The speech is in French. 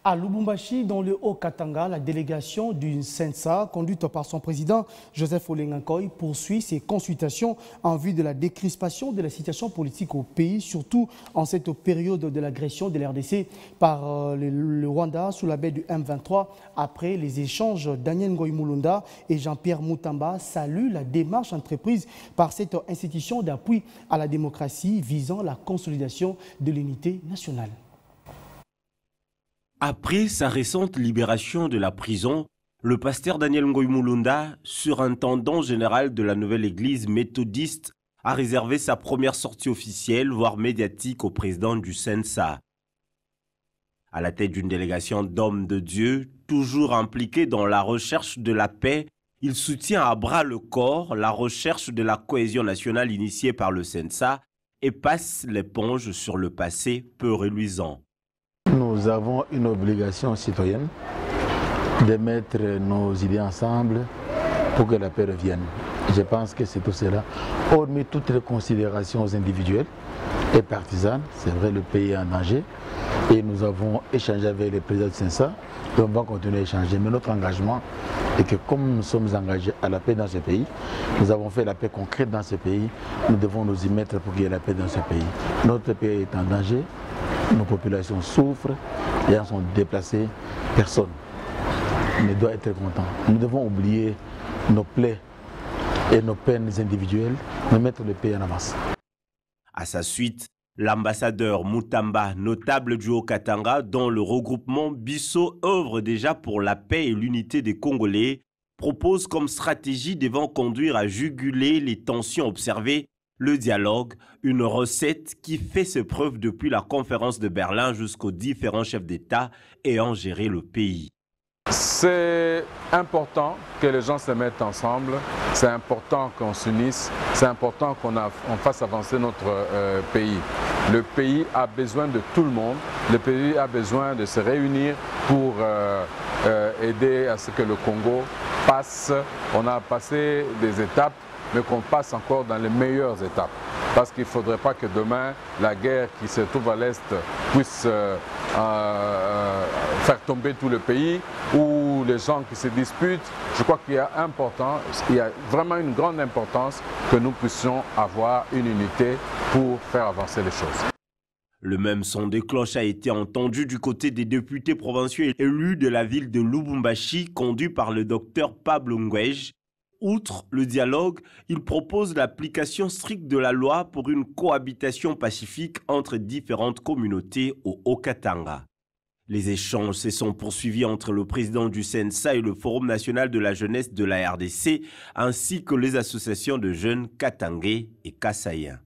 À Lubumbashi, dans le Haut-Katanga, la délégation du CENSA, conduite par son président Joseph Olengankoy, poursuit ses consultations en vue de la décrispation de la situation politique au pays, surtout en cette période de l'agression de l'RDC par le Rwanda sous la baie du M23. Après les échanges, Daniel Ngoï Mulunda et Jean-Pierre Moutamba saluent la démarche entreprise par cette institution d'appui à la démocratie visant la consolidation de l'unité nationale. Après sa récente libération de la prison, le pasteur Daniel Ngoï Mulunda, surintendant général de la nouvelle église méthodiste, a réservé sa première sortie officielle, voire médiatique, au président du CENSA. À la tête d'une délégation d'hommes de Dieu, toujours impliqués dans la recherche de la paix, il soutient à bras le corps la recherche de la cohésion nationale initiée par le CENSA et passe l'éponge sur le passé peu reluisant. Nous avons une obligation citoyenne de mettre nos idées ensemble pour que la paix revienne. Je pense que c'est tout cela. Hormis toutes les considérations individuelles et partisanes, c'est vrai, le pays est en danger. Et nous avons échangé avec les présidents du CENSA et on va continuer à échanger. Mais notre engagement est que comme nous sommes engagés à la paix dans ce pays, nous avons fait la paix concrète dans ce pays, nous devons nous y mettre pour qu'il y ait la paix dans ce pays. Notre pays est en danger. Nos populations souffrent, les gens sont déplacés, personne ne doit être content. Nous devons oublier nos plaies et nos peines individuelles, mais mettre le pays en avance. À sa suite, l'ambassadeur Moutamba, notable du Haut-Katanga, dont le regroupement Bisso œuvre déjà pour la paix et l'unité des Congolais, propose comme stratégie devant conduire à juguler les tensions observées le dialogue, une recette qui fait ses preuves depuis la conférence de Berlin jusqu'aux différents chefs d'État ayant géré le pays. C'est important que les gens se mettent ensemble, c'est important qu'on s'unisse, c'est important qu'on fasse avancer notre pays. Le pays a besoin de tout le monde, le pays a besoin de se réunir pour aider à ce que le Congo passe. On a passé des étapes, mais qu'on passe encore dans les meilleures étapes. Parce qu'il ne faudrait pas que demain, la guerre qui se trouve à l'Est puisse faire tomber tout le pays, ou les gens qui se disputent. Je crois qu'il y a vraiment une grande importance que nous puissions avoir une unité pour faire avancer les choses. Le même son de cloche a été entendu du côté des députés provinciaux élus de la ville de Lubumbashi, conduits par le docteur Pablo Ngwej. Outre le dialogue, il propose l'application stricte de la loi pour une cohabitation pacifique entre différentes communautés au Haut-Katanga. Les échanges se sont poursuivis entre le président du CENSA et le Forum national de la jeunesse de la RDC, ainsi que les associations de jeunes katangais et kassaïens.